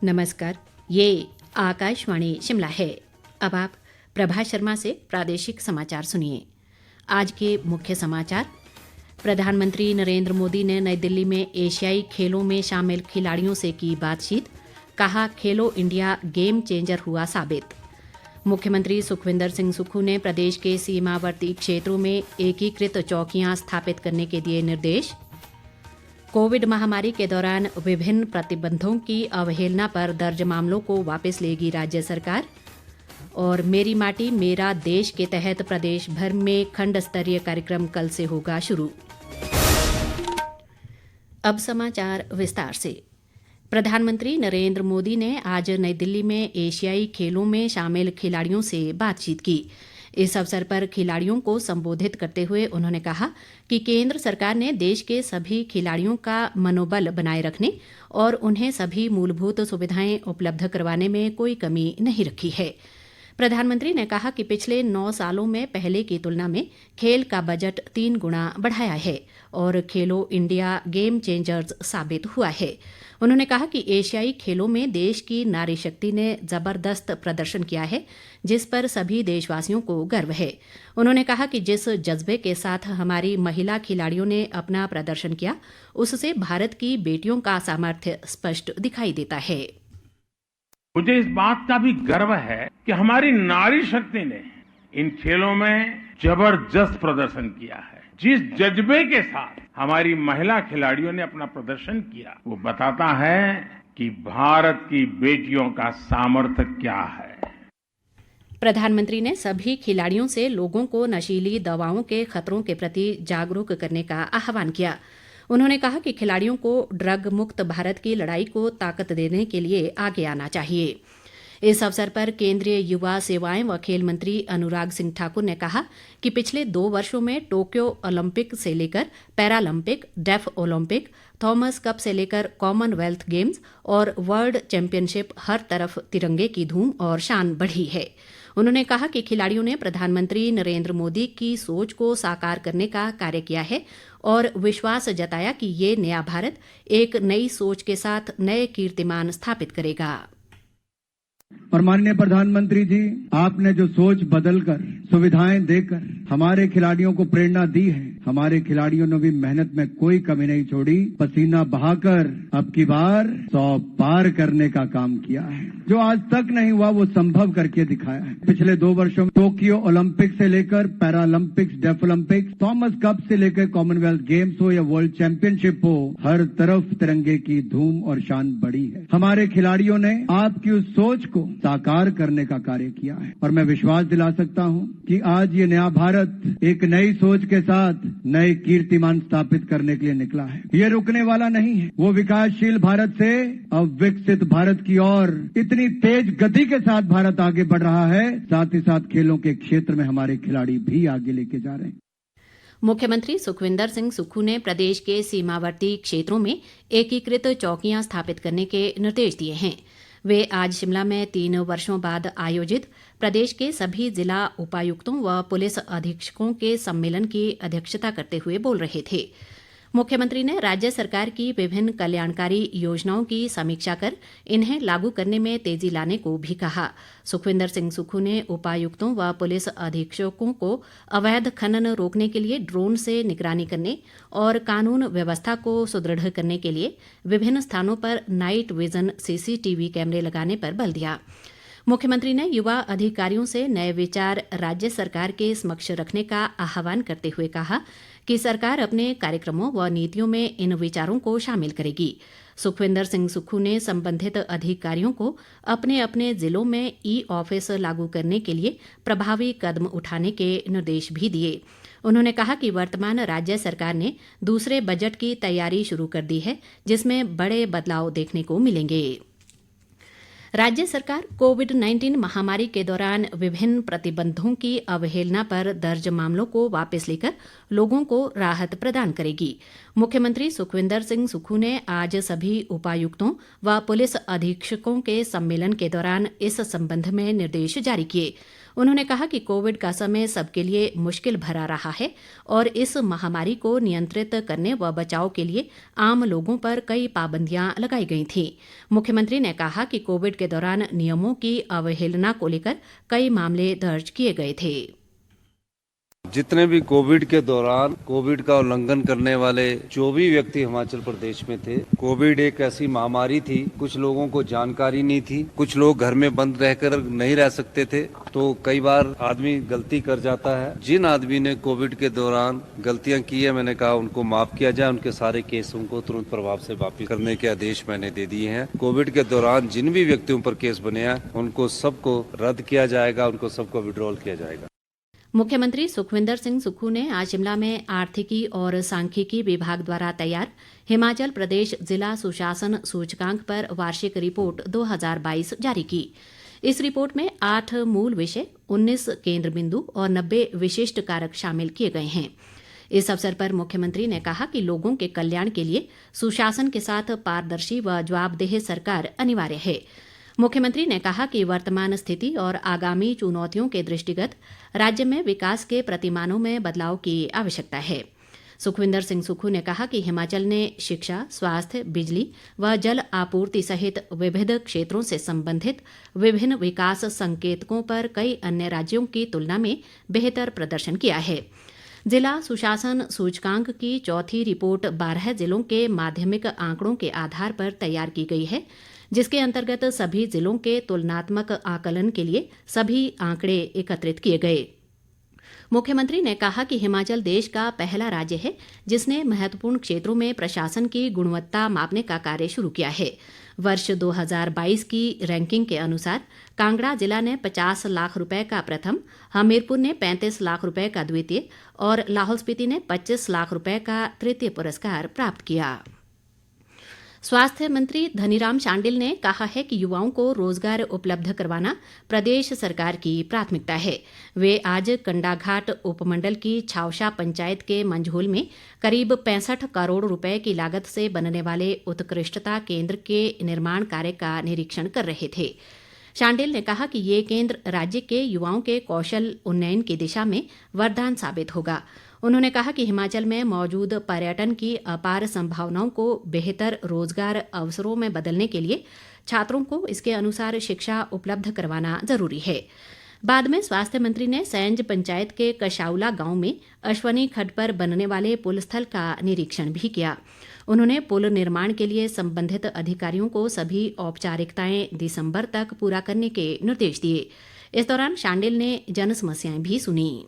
नमस्कार। ये आकाशवाणी शिमला है। अब आप प्रभा शर्मा से प्रादेशिक समाचार सुनिए। आज के मुख्य समाचार। प्रधानमंत्री नरेंद्र मोदी ने नई दिल्ली में एशियाई खेलों में शामिल खिलाड़ियों से की बातचीत। कहा, खेलो इंडिया गेम चेंजर हुआ साबित। मुख्यमंत्री सुखविंदर सिंह सुक्खू ने प्रदेश के सीमावर्ती क्षेत्रों में एकीकृत चौकियां स्थापित करने के दिए निर्देश। कोविड महामारी के दौरान विभिन्न प्रतिबंधों की अवहेलना पर दर्ज मामलों को वापस लेगी राज्य सरकार। और मेरी माटी मेरा देश के तहत प्रदेश भर में खंड स्तरीय कार्यक्रम कल से होगा शुरू। अब समाचार विस्तार से। प्रधानमंत्री नरेंद्र मोदी ने आज नई दिल्ली में एशियाई खेलों में शामिल खिलाड़ियों से बातचीत की। इस अवसर पर खिलाड़ियों को संबोधित करते हुए उन्होंने कहा कि केंद्र सरकार ने देश के सभी खिलाड़ियों का मनोबल बनाए रखने और उन्हें सभी मूलभूत सुविधाएं उपलब्ध करवाने में कोई कमी नहीं रखी है। प्रधानमंत्री ने कहा कि पिछले 9 सालों में पहले की तुलना में खेल का बजट 3 गुना बढ़ाया है और खेलो इंडिया गेम चेंजर्स साबित हुआ है। उन्होंने कहा कि एशियाई खेलों में देश की नारी शक्ति ने जबरदस्त प्रदर्शन किया है, जिस पर सभी देशवासियों को गर्व है। उन्होंने कहा कि जिस जज्बे के साथ हमारी महिला खिलाड़ियों ने अपना प्रदर्शन किया, उससे भारत की बेटियों का सामर्थ्य स्पष्ट दिखाई देता है। मुझे इस बात का भी गर्व है कि हमारी नारी शक्ति ने इन खेलों में जबरदस्त प्रदर्शन किया है। जिस जज्बे के साथ हमारी महिला खिलाड़ियों ने अपना प्रदर्शन किया, वो बताता है कि भारत की बेटियों का सामर्थ्य क्या है। प्रधानमंत्री ने सभी खिलाड़ियों से लोगों को नशीली दवाओं के खतरों के प्रति जागरूक करने का आह्वान किया। उन्होंने कहा कि खिलाड़ियों को ड्रग मुक्त भारत की लड़ाई को ताकत देने के लिए आगे आना चाहिए। इस अवसर पर केंद्रीय युवा सेवाएं व खेल मंत्री अनुराग सिंह ठाकुर ने कहा कि पिछले 2 वर्षों में टोक्यो ओलंपिक से लेकर Paralympic, deaf Olympic, Thomas Cup से लेकर कॉमनवेल्थ गेम्स और वर्ल्ड चैंपियनशिप हर तरफ तिरंगे की धूम और शान बढ़ी है। उन्होंने कहा कि खिलाड़ियों ने प्रधानमंत्री नरेंद्र मोदी की सोच को साकार करने का कार्य किया है और विश्वास जताया कि ये नया भारत एक नई सोच के साथ नए कीर्तिमान स्थापित करेगा। और माननीय प्रधानमंत्री जी, आपने जो सोच बदलकर सुविधाएं देकर हमारे खिलाड़ियों को प्रेरणा दी है, हमारे खिलाड़ियों ने भी मेहनत में कोई कमी नहीं छोड़ी, पसीना बहाकर अब की बार 100 पार करने का काम किया है। जो आज तक नहीं हुआ वो संभव करके दिखाया है। पिछले 2 वर्षों में टोक्यो ओलंपिक से लेकर Paralympics, deaf Olympics, Thomas Cup से लेकर कॉमनवेल्थ गेम्स हो या वर्ल्ड चैंपियनशिप हो, हर तरफ तिरंगे की धूम और शान बढ़ी है। हमारे खिलाड़ियों ने आपकी उस सोच को साकार करने का कार्य किया है और मैं विश्वास दिला सकता हूं कि आज ये नया भारत एक नई सोच के साथ नए कीर्तिमान स्थापित करने के लिए निकला है। ये रुकने वाला नहीं है। वो विकासशील भारत से अब विकसित भारत की ओर इतनी तेज गति के साथ भारत आगे बढ़ रहा है, साथ ही साथ खेलों के क्षेत्र में हमारे खिलाड़ी भी आगे लेके जा रहे हैं। मुख्यमंत्री सुखविंदर सिंह सुक्खू ने प्रदेश के सीमावर्ती क्षेत्रों में एकीकृत चौकियां स्थापित करने के निर्देश दिए हैं। वे आज शिमला में 3 वर्षों बाद आयोजित प्रदेश के सभी जिला उपायुक्तों व पुलिस अधीक्षकों के सम्मेलन की अध्यक्षता करते हुए बोल रहे थे। मुख्यमंत्री ने राज्य सरकार की विभिन्न कल्याणकारी योजनाओं की समीक्षा कर इन्हें लागू करने में तेजी लाने को भी कहा। सुखविंदर सिंह सुक्खू ने उपायुक्तों व पुलिस अधीक्षकों को अवैध खनन रोकने के लिए ड्रोन से निगरानी करने और कानून व्यवस्था को सुदृढ़ करने के लिए विभिन्न स्थानों पर नाइट विजन सीसीटीवी कैमरे लगाने पर बल दिया। मुख्यमंत्री ने युवा अधिकारियों से नए विचार राज्य सरकार के समक्ष रखने का आह्वान करते हुए कहा कि सरकार अपने कार्यक्रमों व नीतियों में इन विचारों को शामिल करेगी। सुखविंदर सिंह सुक्खू ने संबंधित अधिकारियों को अपने अपने जिलों में ई ऑफिस लागू करने के लिए प्रभावी कदम उठाने के निर्देश भी दिए। उन्होंने कहा कि वर्तमान राज्य सरकार ने दूसरे बजट की तैयारी शुरू कर दी है, जिसमें बड़े बदलाव देखने को मिलेंगे। राज्य सरकार कोविड-19 महामारी के दौरान विभिन्न प्रतिबंधों की अवहेलना पर दर्ज मामलों को वापस लेकर लोगों को राहत प्रदान करेगी। मुख्यमंत्री सुखविंदर सिंह सुक्खू ने आज सभी उपायुक्तों व पुलिस अधीक्षकों के सम्मेलन के दौरान इस संबंध में निर्देश जारी किए। उन्होंने कहा कि कोविड का समय सबके लिए मुश्किल भरा रहा है और इस महामारी को नियंत्रित करने व बचाव के लिए आम लोगों पर कई पाबंदियां लगाई गई थीं। मुख्यमंत्री ने कहा कि कोविड के दौरान नियमों की अवहेलना को लेकर कई मामले दर्ज किए गए थे। जितने भी कोविड के दौरान कोविड का उल्लंघन करने वाले जो भी व्यक्ति हिमाचल प्रदेश में थे, कोविड एक ऐसी महामारी थी, कुछ लोगों को जानकारी नहीं थी, कुछ लोग घर में बंद रहकर नहीं रह सकते थे, तो कई बार आदमी गलती कर जाता है। जिन आदमी ने कोविड के दौरान गलतियां की है, मैंने कहा उनको माफ किया जाए, उनके सारे केसों को तुरंत प्रभाव से वापिस करने के आदेश मैंने दे दिए हैं। कोविड के दौरान जिन भी व्यक्तियों पर केस बने हैं उनको सबको रद्द किया जाएगा, उनको सबको विड्रॉल किया जाएगा। मुख्यमंत्री सुखविंदर सिंह सुक्खू ने आज शिमला में आर्थिकी और सांख्यिकी विभाग द्वारा तैयार हिमाचल प्रदेश जिला सुशासन सूचकांक पर वार्षिक रिपोर्ट 2022 जारी की। इस रिपोर्ट में 8 मूल विषय, 19 केंद्र बिंदु और 90 विशिष्ट कारक शामिल किए गए हैं। इस अवसर पर मुख्यमंत्री ने कहा कि लोगों के कल्याण के लिए सुशासन के साथ पारदर्शी व जवाबदेह सरकार अनिवार्य है। मुख्यमंत्री ने कहा कि वर्तमान स्थिति और आगामी चुनौतियों के दृष्टिगत राज्य में विकास के प्रतिमानों में बदलाव की आवश्यकता है। सुखविंदर सिंह सुक्खू ने कहा कि हिमाचल ने शिक्षा, स्वास्थ्य, बिजली व जल आपूर्ति सहित विविध क्षेत्रों से संबंधित विभिन्न विकास संकेतकों पर कई अन्य राज्यों की तुलना में बेहतर प्रदर्शन किया है। जिला सुशासन सूचकांक की चौथी रिपोर्ट 12 जिलों के माध्यमिक आंकड़ों के आधार पर तैयार की गई है, जिसके अंतर्गत सभी जिलों के तुलनात्मक आकलन के लिए सभी आंकड़े एकत्रित किए गए। मुख्यमंत्री ने कहा कि हिमाचल देश का पहला राज्य है जिसने महत्वपूर्ण क्षेत्रों में प्रशासन की गुणवत्ता मापने का कार्य शुरू किया है। वर्ष 2022 की रैंकिंग के अनुसार कांगड़ा जिला ने 50 लाख रुपए का प्रथम, हमीरपुर ने 35 लाख रुपए का द्वितीय और लाहौल स्पीति ने 25 लाख रुपए का तृतीय पुरस्कार प्राप्त किया। स्वास्थ्य मंत्री धनीराम शांडिल ने कहा है कि युवाओं को रोजगार उपलब्ध करवाना प्रदेश सरकार की प्राथमिकता है। वे आज कंडाघाट उपमंडल की छावशा पंचायत के मंझोल में करीब 65 करोड़ रुपए की लागत से बनने वाले उत्कृष्टता केंद्र के निर्माण कार्य का निरीक्षण कर रहे थे। शांडिल ने कहा कि ये केंद्र राज्य के युवाओं के कौशल उन्नयन की दिशा में वरदान साबित होगा। उन्होंने कहा कि हिमाचल में मौजूद पर्यटन की अपार संभावनाओं को बेहतर रोजगार अवसरों में बदलने के लिए छात्रों को इसके अनुसार शिक्षा उपलब्ध करवाना जरूरी है। बाद में स्वास्थ्य मंत्री ने सैंज पंचायत के कशाउला गांव में अश्वनी खड्ड पर बनने वाले पुल स्थल का निरीक्षण भी किया। उन्होंने पुल निर्माण के लिए संबंधित अधिकारियों को सभी औपचारिकताएं दिसंबर तक पूरा करने के निर्देश दिए। इस दौरान शांडिल ने जन समस्याएं भी सुनी।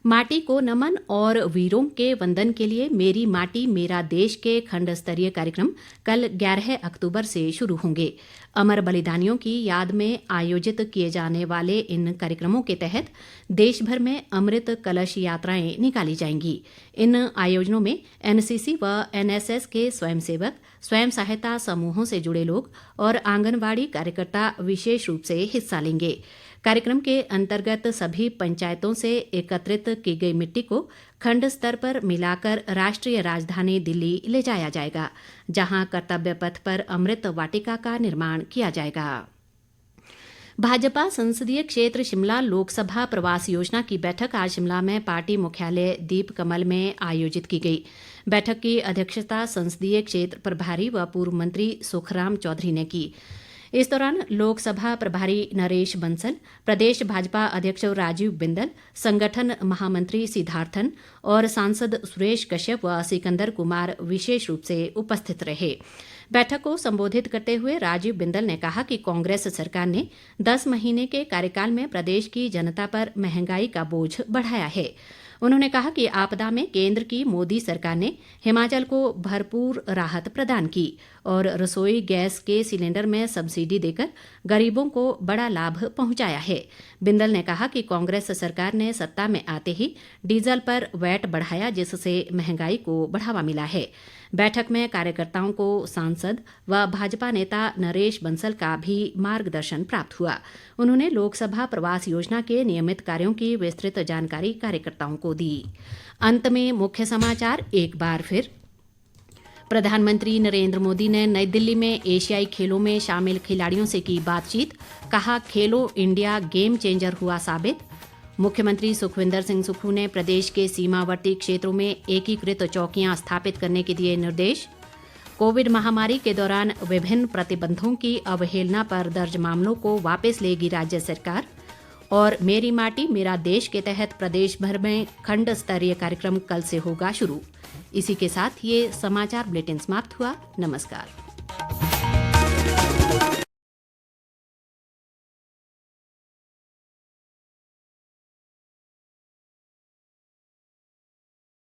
माटी को नमन और वीरों के वंदन के लिए मेरी माटी मेरा देश के खंड स्तरीय कार्यक्रम कल 11 अक्टूबर से शुरू होंगे। अमर बलिदानियों की याद में आयोजित किए जाने वाले इन कार्यक्रमों के तहत देश भर में अमृत कलश यात्राएं निकाली जाएंगी। इन आयोजनों में एनसीसी व एनएसएस के स्वयंसेवक, स्वयं सहायता समूहों से जुड़े लोग और आंगनबाड़ी कार्यकर्ता विशेष रूप से हिस्सा लेंगे। कार्यक्रम के अंतर्गत सभी पंचायतों से एकत्रित की गई मिट्टी को खंड स्तर पर मिलाकर राष्ट्रीय राजधानी दिल्ली ले जाया जाएगा, जहां कर्तव्य पथ पर अमृत वाटिका का निर्माण किया जाएगा। भाजपा संसदीय क्षेत्र शिमला लोकसभा प्रवास योजना की बैठक आज शिमला में पार्टी मुख्यालय दीप कमल में आयोजित की गई। बैठक की अध्यक्षता संसदीय क्षेत्र प्रभारी व पूर्व मंत्री सुखराम चौधरी ने की। इस दौरान लोकसभा प्रभारी नरेश बंसल, प्रदेश भाजपा अध्यक्ष राजीव बिंदल, संगठन महामंत्री सिद्धार्थन और सांसद सुरेश कश्यप व सिकंदर कुमार विशेष रूप से उपस्थित रहे। बैठक को संबोधित करते हुए राजीव बिंदल ने कहा कि कांग्रेस सरकार ने 10 महीने के कार्यकाल में प्रदेश की जनता पर महंगाई का बोझ बढ़ाया है। उन्होंने कहा कि आपदा में केंद्र की मोदी सरकार ने हिमाचल को भरपूर राहत प्रदान की और रसोई गैस के सिलेंडर में सब्सिडी देकर गरीबों को बड़ा लाभ पहुंचाया है। बिंदल ने कहा कि कांग्रेस सरकार ने सत्ता में आते ही डीजल पर वैट बढ़ाया, जिससे महंगाई को बढ़ावा मिला है। बैठक में कार्यकर्ताओं को सांसद व भाजपा नेता नरेश बंसल का भी मार्गदर्शन प्राप्त हुआ। उन्होंने लोकसभा प्रवास योजना के नियमित कार्यों की विस्तृत जानकारी कार्यकर्ताओं को दी। अंत में मुख्य समाचार एक बार फिर। प्रधानमंत्री नरेंद्र मोदी ने नई दिल्ली में एशियाई खेलों में शामिल खिलाड़ियों से की बातचीत, कहा खेलो इंडिया गेम चेंजर हुआ साबित। मुख्यमंत्री सुखविंदर सिंह सुक्खू ने प्रदेश के सीमावर्ती क्षेत्रों में एकीकृत चौकियां स्थापित करने के दिए निर्देश। कोविड महामारी के दौरान विभिन्न प्रतिबंधों की अवहेलना पर दर्ज मामलों को वापस लेगी राज्य सरकार। और मेरी माटी मेरा देश के तहत प्रदेश भर में खंड स्तरीय कार्यक्रम कल से होगा शुरू। इसी के साथ ये समाचार बुलेटिन समाप्त हुआ। नमस्कार।